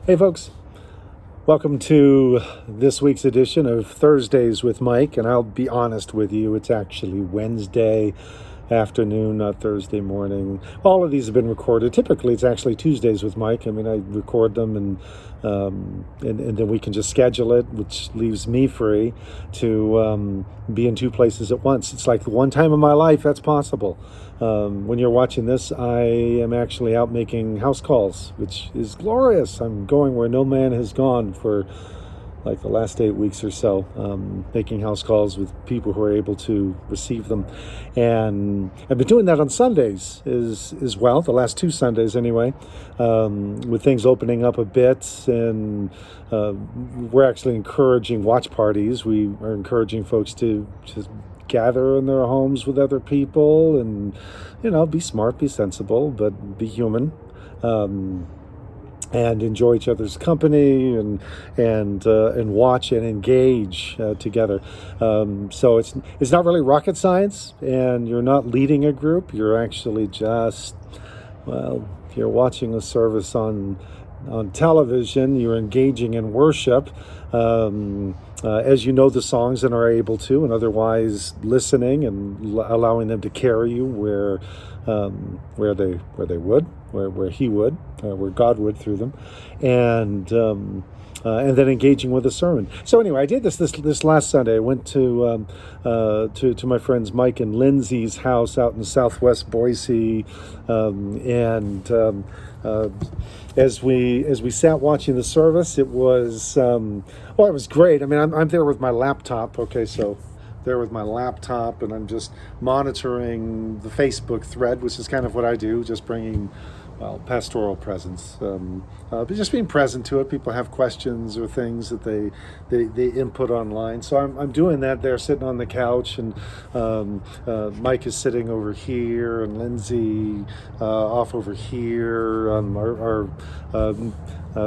Hey folks, welcome to this week's edition of Thursdays with Mike, and I'll be honest with you, it's actually Wednesday afternoon, not Thursday morning. All of these have been recorded. Typically, it's actually Tuesdays with Mike. I mean, I record them and then we can just schedule it, which leaves me free to be in two places at once. It's like the one time in my life that's possible. When you're watching this, I am actually out making house calls, which is glorious. I'm going where no man has gone for like the last 8 weeks or so, making house calls with people who are able to receive them. And I've been doing that on Sundays as well, the last 2 Sundays anyway, with things opening up a bit. And we're actually encouraging watch parties. We are encouraging folks to just gather in their homes with other people and, be smart, be sensible, but be human. And enjoy each other's company and watch and engage together. So it's not really rocket science, and you're not leading a group. You're actually just, you're watching a service on television. You're engaging in worship as you know the songs and are able to, and otherwise listening and allowing them to carry you where He would, where God would through them, and then engaging with a sermon. So anyway, I did this last Sunday. I went to my friends Mike and Lindsay's house out in Southwest Boise, as we sat watching the service, it was it was great. I mean, I'm there with my laptop. Okay, so there with my laptop, and I'm just monitoring the Facebook thread, which is kind of what I do, just bringing pastoral presence, but just being present to it. People have questions or things that they input online, so I'm doing that there, sitting on the couch, and Mike is sitting over here, and Lindsay off over here on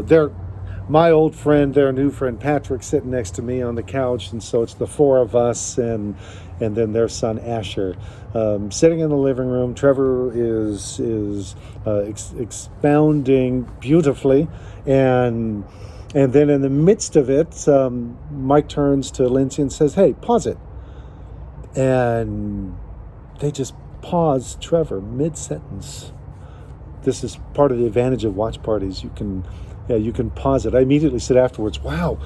their my old friend, their new friend Patrick, sitting next to me on the couch, and so it's the 4 of us, and then their son Asher sitting in the living room. Trevor is expounding beautifully, and then in the midst of it, Mike turns to Lindsay and says, "Hey, pause it," and they just pause Trevor mid-sentence. This is part of the advantage of watch parties. You can pause it. I immediately said afterwards, "Wow,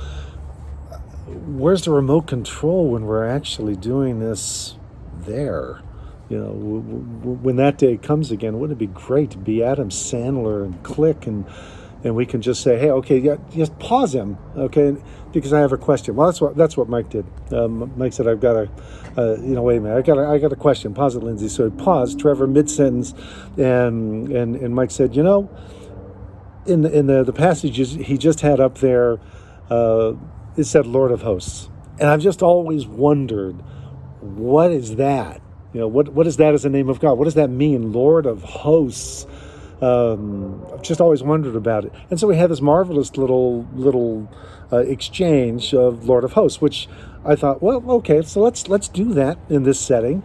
where's the remote control when we're actually doing this there?" When that day comes again, wouldn't it be great to be Adam Sandler and click and we can just say, "Hey, okay, yeah, just pause him, okay, because I have a question." Well, that's what Mike did. Mike said, "I've got wait a minute, I got a question. Pause it, Lindsay." So he paused Trevor mid-sentence, and Mike said, in the passages he just had up there, it said Lord of Hosts. And I've just always wondered, what is that? What is that as a name of God? What does that mean, Lord of Hosts? I've just always wondered about it. And so we had this marvelous little exchange of Lord of Hosts, which I thought, well, okay, so let's do that in this setting.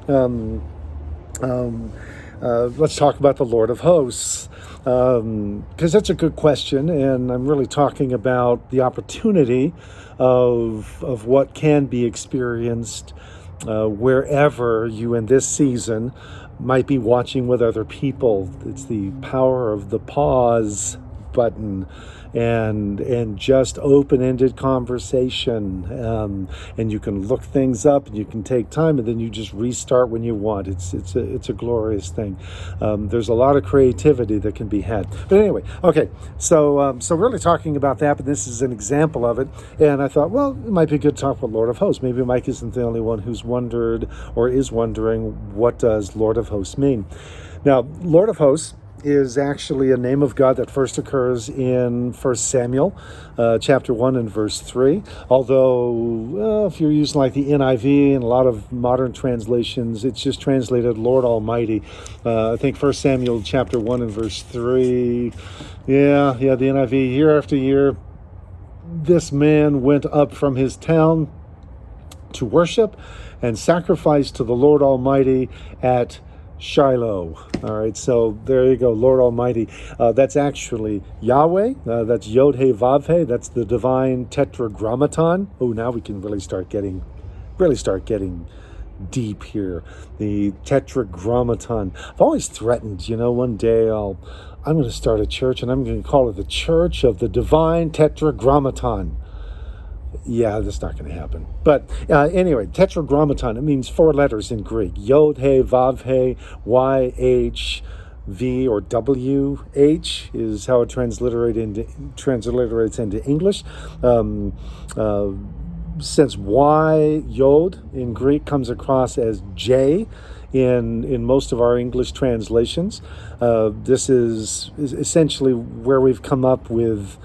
Let's talk about the Lord of Hosts, because that's a good question, and I'm really talking about the opportunity of what can be experienced wherever you in this season might be watching with other people. It's the power of the pause button and just open-ended conversation, and you can look things up and you can take time, and then you just restart when you want. It's a glorious thing. There's a lot of creativity that can be had. But anyway, okay, so really talking about that, but this is an example of it. And I thought, well, it might be good to talk about Lord of Hosts. Maybe Mike isn't the only one who's wondered or is wondering, what does Lord of Hosts mean? Now, Lord of Hosts is actually a name of God that first occurs in 1 Samuel chapter 1 and verse 3. Although if you're using like the NIV and a lot of modern translations, it's just translated Lord Almighty. I think 1 Samuel chapter 1 and verse 3. Yeah, the NIV. Year after year, this man went up from his town to worship and sacrifice to the Lord Almighty at Shiloh. All right, so there you go, Lord Almighty. That's actually Yahweh. That's Yod He Vav He. That's the divine Tetragrammaton. Oh, now we can really start getting deep here. The Tetragrammaton. I've always threatened, one day I'm going to start a church and I'm going to call it the Church of the Divine Tetragrammaton. Yeah, that's not going to happen. But anyway, Tetragrammaton, it means 4 letters in Greek. Yod, He, Vav, He, Y, H, V, or W, H is how it transliterates into English. Since Y, Yod, in Greek comes across as J in most of our English translations, this is essentially where we've come up with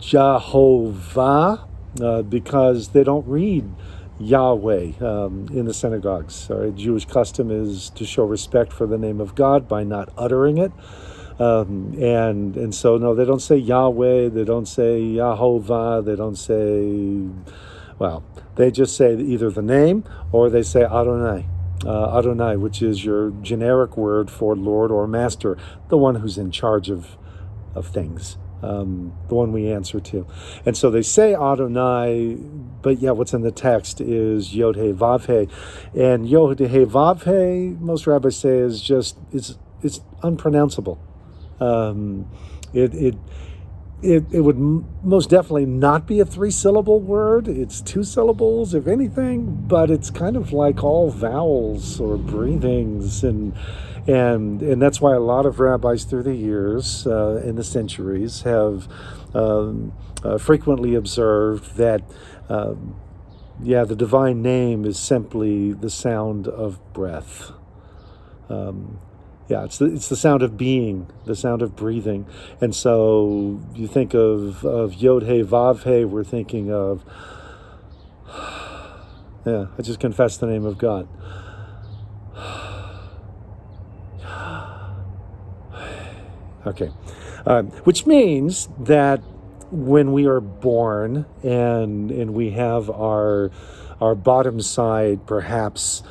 Jehovah, because they don't read Yahweh in the synagogues. Jewish custom is to show respect for the name of God by not uttering it. And so, no, they don't say Yahweh, they don't say Yahovah, they don't say, they just say either the name or they say Adonai. Adonai, which is your generic word for Lord or Master, the one who's in charge of things. The one we answer to. And so they say Adonai, but what's in the text is Yod He Vav He. And Yod He Vav He, most rabbis say, is just, it's unpronounceable. It would most definitely not be a 3-syllable word. It's 2 syllables, if anything, but it's kind of like all vowels or breathings, and that's why a lot of rabbis through the years, in the centuries, have frequently observed that, the divine name is simply the sound of breath. It's the sound of being, the sound of breathing. And so you think of Yod He Vav He, we're thinking of, I just confessed the name of God. Okay, which means that when we are born and we have our bottom side perhaps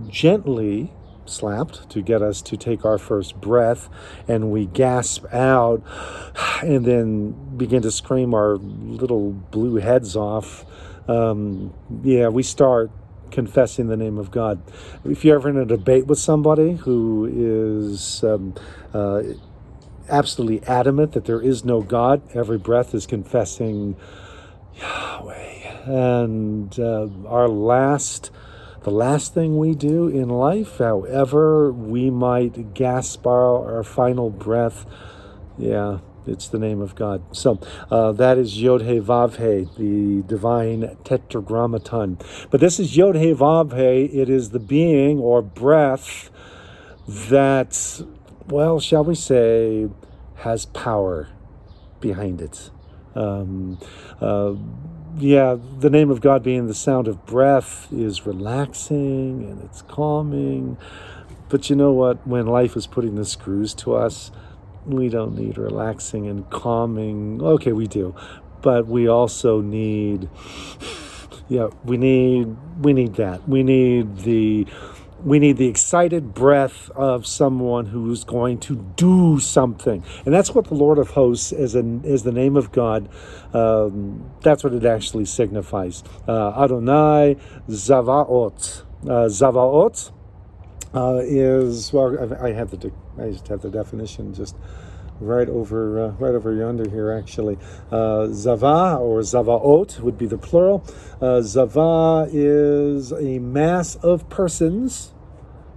gently slapped to get us to take our first breath, and we gasp out and then begin to scream our little blue heads off, we start confessing the name of God. If you're ever in a debate with somebody who is absolutely adamant that there is no God, every breath is confessing Yahweh. And the last thing we do in life, however we might gasp our final breath, it's the name of God. So that is Yod He Vav He, the divine Tetragrammaton. But this is Yod He Vav He. It is the being or breath that, shall we say, has power behind it. The name of God being the sound of breath is relaxing and it's calming. But you know what? When life is putting the screws to us, we don't need relaxing and calming. Okay, we do. But we also need, we need that. We need the excited breath of someone who's going to do something. And that's what the Lord of Hosts is the name of God. That's what it actually signifies. Adonai Zavaot. Zavaot is, I just have the definition just right over yonder here, actually. Zava or Zavaot would be the plural. Zava is a mass of persons,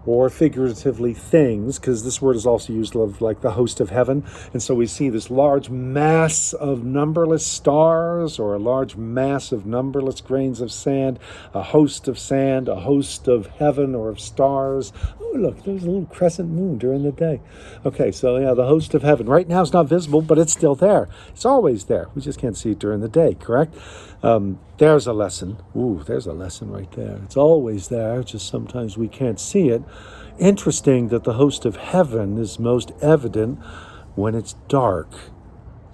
or figuratively things, because this word is also used of like the host of heaven. And so we see this large mass of numberless stars, or a large mass of numberless grains of sand, a host of sand, a host of heaven or of stars. Oh, look, there's a little crescent moon during the day. Okay, so the host of heaven. Right now it's not visible, but it's still there. It's always there. We just can't see it during the day, correct? There's a lesson. Ooh, there's a lesson right there. It's always there, just sometimes we can't see it. Interesting that the host of heaven is most evident when it's dark.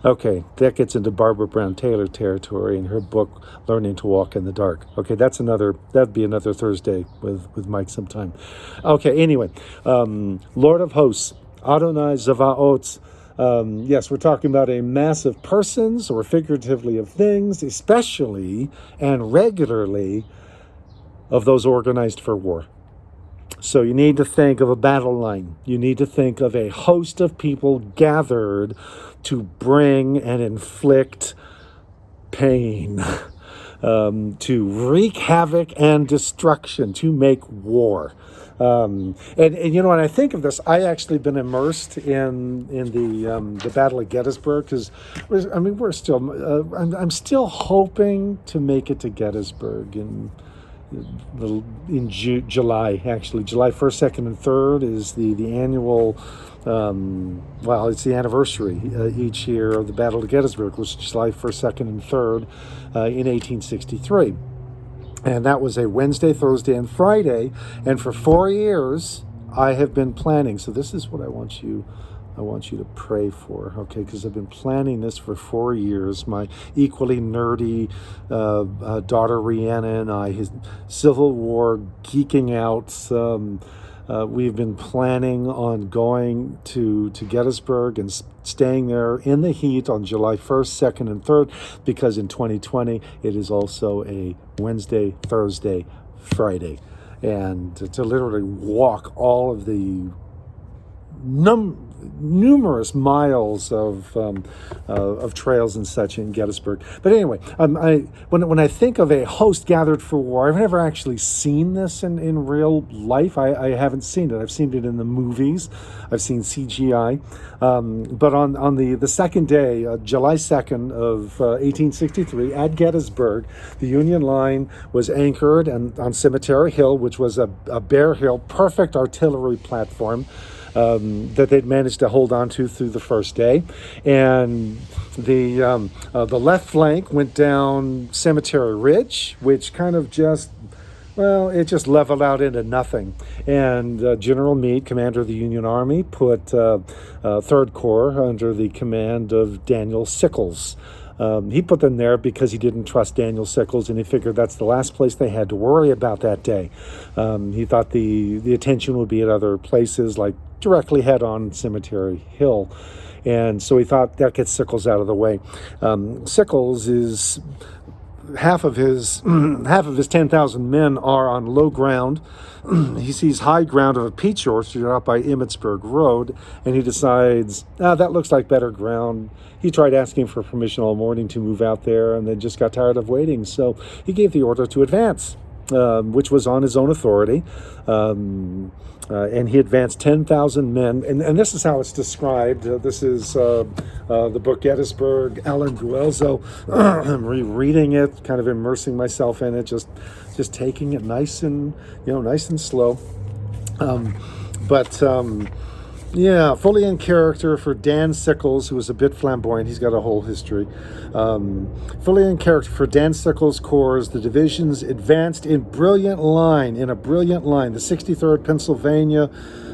Okay, that gets into Barbara Brown Taylor territory in her book "Learning to Walk in the Dark." Okay, that'd be another Thursday with Mike sometime. Okay, anyway, Lord of Hosts, Adonai Zavaot. Yes, we're talking about a mass of persons, or figuratively of things, especially and regularly of those organized for war. So you need to think of a battle line. You need to think of a host of people gathered to bring and inflict pain, to wreak havoc and destruction, to make war. And when I think of this, I actually been immersed in the Battle of Gettysburg, because we're still I'm still hoping to make it to Gettysburg in July. Actually, July 1st, 2nd, and 3rd is the annual. It's the anniversary each year of the Battle of Gettysburg, which is July 1st, 2nd, and 3rd in 1863. And that was a Wednesday, Thursday, and Friday. And for 4 years, I have been planning. So this is what I want you to pray for, okay? Because I've been planning this for 4 years. My equally nerdy daughter Rhianna and I, his Civil War geeking out. We've been planning on going to Gettysburg and staying there in the heat on July 1st, 2nd, and 3rd, because in 2020 it is also a Wednesday, Thursday, Friday. And to literally walk all of the numerous miles of trails and such in Gettysburg. But anyway, when I think of a host gathered for war, I've never actually seen this in real life. I haven't seen it. I've seen it in the movies. I've seen CGI. But on the second day, July 2nd of 1863, at Gettysburg, the Union line was anchored on Cemetery Hill, which was a bare hill, perfect artillery platform that they'd managed to hold on to through the first day. And the left flank went down Cemetery Ridge, which kind of it just leveled out into nothing. And General Meade, commander of the Union Army, put 3rd Corps under the command of Daniel Sickles. He put them there because he didn't trust Daniel Sickles, and he figured that's the last place they had to worry about that day. He thought the attention would be at other places, like directly head on Cemetery Hill. And so he thought that gets Sickles out of the way. Sickles is half of his 10,000 men are on low ground. He sees high ground of a peach orchard out by Emmitsburg Road, and he decides, that looks like better ground. He tried asking for permission all morning to move out there, and then just got tired of waiting. So he gave the order to advance, which was on his own authority. And he advanced 10,000 men. And this is how it's described. This is the book Gettysburg, Alan Guelzo. I'm rereading it, kind of immersing myself in it, just taking it nice and slow. Fully in character for Dan Sickles, who was a bit flamboyant. He's got a whole history. Fully in character for Dan Sickles' corps, the divisions advanced in a brilliant line. The 63rd Pennsylvania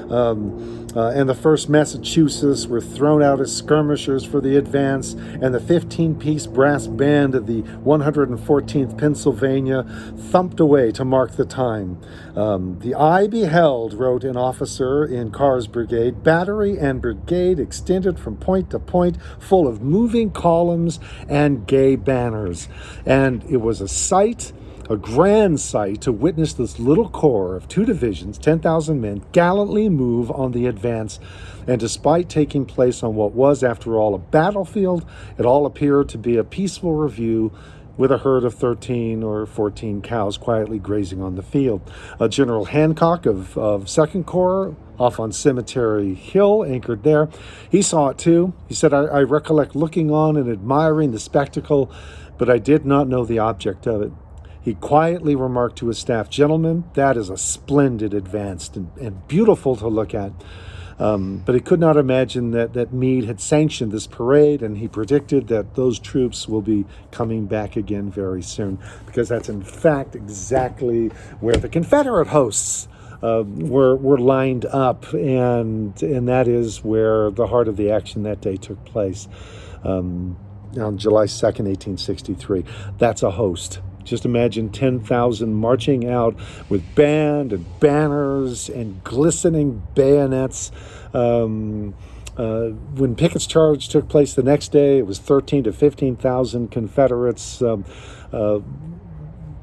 and the 1st Massachusetts were thrown out as skirmishers for the advance, and the 15-piece brass band of the 114th Pennsylvania thumped away to mark the time. The eye beheld, wrote an officer in Carr's brigade, battery and brigade extended from point to point, full of moving columns and gay banners. And it was a grand sight to witness this little corps of 2 divisions, 10,000 men, gallantly move on the advance. And despite taking place on what was, after all, a battlefield, it all appeared to be a peaceful review, with a herd of 13 or 14 cows quietly grazing on the field. General Hancock of 2nd Corps, off on Cemetery Hill, anchored there, he saw it too. He said, I recollect looking on and admiring the spectacle, but I did not know the object of it. He quietly remarked to his staff, "Gentlemen, that is a splendid advance and beautiful to look at." But he could not imagine that Meade had sanctioned this parade, and he predicted that those troops will be coming back again very soon, because that's in fact exactly where the Confederate hosts were lined up, and that is where the heart of the action that day took place. On July 2nd, 1863. That's a host. Just imagine 10,000 marching out with band and banners and glistening bayonets. When Pickett's charge took place the next day, it was 13 to 15,000 Confederates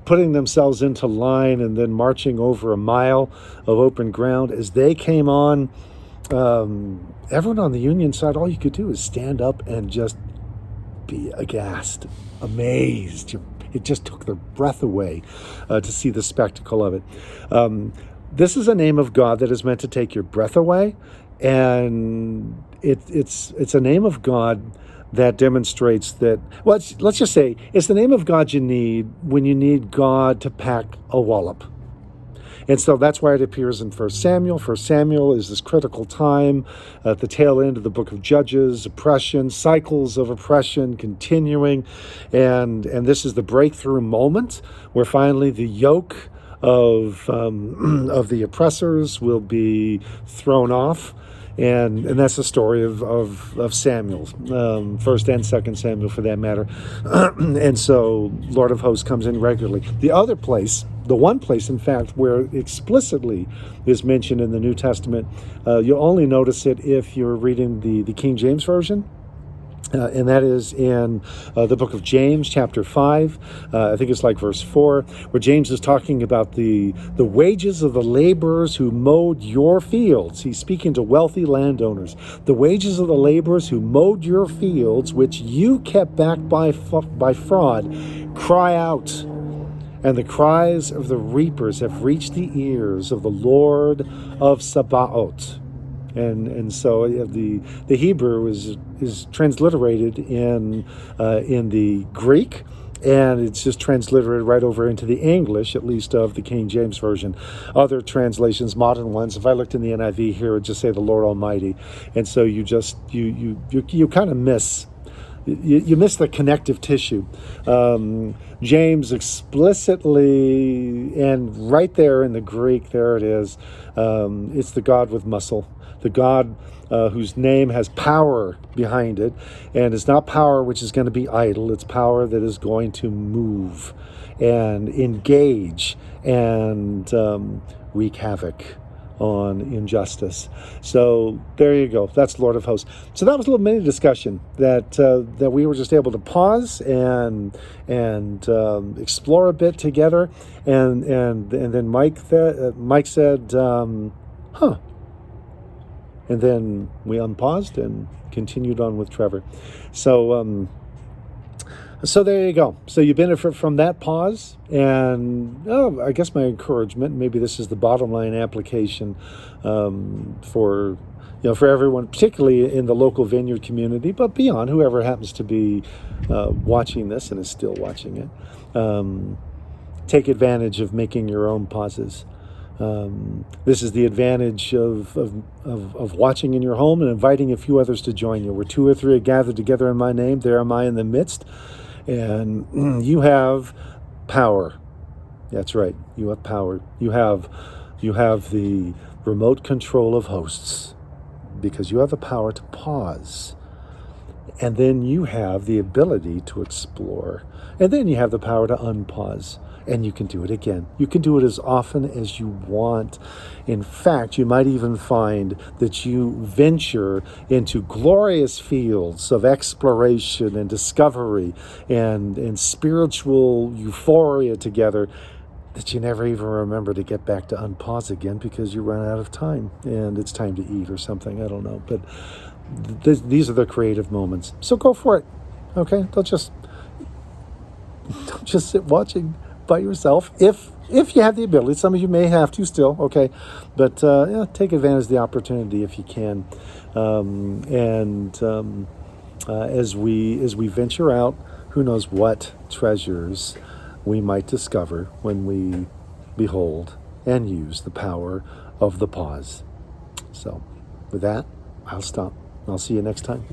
putting themselves into line and then marching over a mile of open ground. As they came on, everyone on the Union side, all you could do is stand up and just be aghast, amazed. It just took their breath away to see the spectacle of it. This is a name of God that is meant to take your breath away, and it's a name of God that demonstrates that, well, let's just say it's the name of God you need when you need God to pack a wallop. And so that's why it appears in 1 Samuel. 1 Samuel is this critical time at the tail end of the book of Judges, oppression, cycles of oppression continuing. And this is the breakthrough moment where finally the yoke of the oppressors will be thrown off. And that's the story of Samuel, 1st and 2nd Samuel for that matter. And so Lord of Hosts comes in regularly. The other place, the one place, in fact, where explicitly is mentioned in the New Testament, you'll only notice it if you're reading the King James Version. And that is in the book of James, chapter 5. I think it's like verse 4, where James is talking about the wages of the laborers who mowed your fields. He's speaking to wealthy landowners. The wages of the laborers who mowed your fields, which you kept back by fraud, cry out. And the cries of the reapers have reached the ears of the Lord of Sabaoth. And so the Hebrew is transliterated in the Greek, and it's just transliterated right over into the English, at least of the King James Version. Other translations, modern ones, if I looked in the NIV here, it would just say the Lord Almighty. And so you kind of miss. You miss the connective tissue. James explicitly, and right there in the Greek, there it is, it's the God with muscle, the God whose name has power behind it, and it's not power which is going to be idle, it's power that is going to move and engage and wreak havoc on injustice. So there you go. That's Lord of Hosts. So that was a little mini discussion that we were just able to pause and explore a bit together. And then Mike said, huh. And then we unpaused and continued on with Trevor. So there you go. So you benefit from that pause, and I guess my encouragement, maybe this is the bottom line application for everyone, particularly in the local vineyard community, but beyond, whoever happens to be watching this and is still watching it. Take advantage of making your own pauses. This is the advantage of watching in your home and inviting a few others to join you. Where 2 or 3 are gathered together in my name, there am I in the midst. And you have power. That's right. You have power. You have the remote control of hosts, because you have the power to pause. And then you have the ability to explore. And then you have the power to unpause. And you can do it again. You can do it as often as you want. In fact, you might even find that you venture into glorious fields of exploration and discovery and spiritual euphoria together that you never even remember to get back to unpause again because you run out of time and it's time to eat or something. I don't know. But these are the creative moments. So go for it. Okay? Don't just sit watching by yourself, if you have the ability. Some of you may have to still, okay, but take advantage of the opportunity if you can. As we venture out, who knows what treasures we might discover when we behold and use the power of the pause. So with that, I'll stop. I'll see you next time.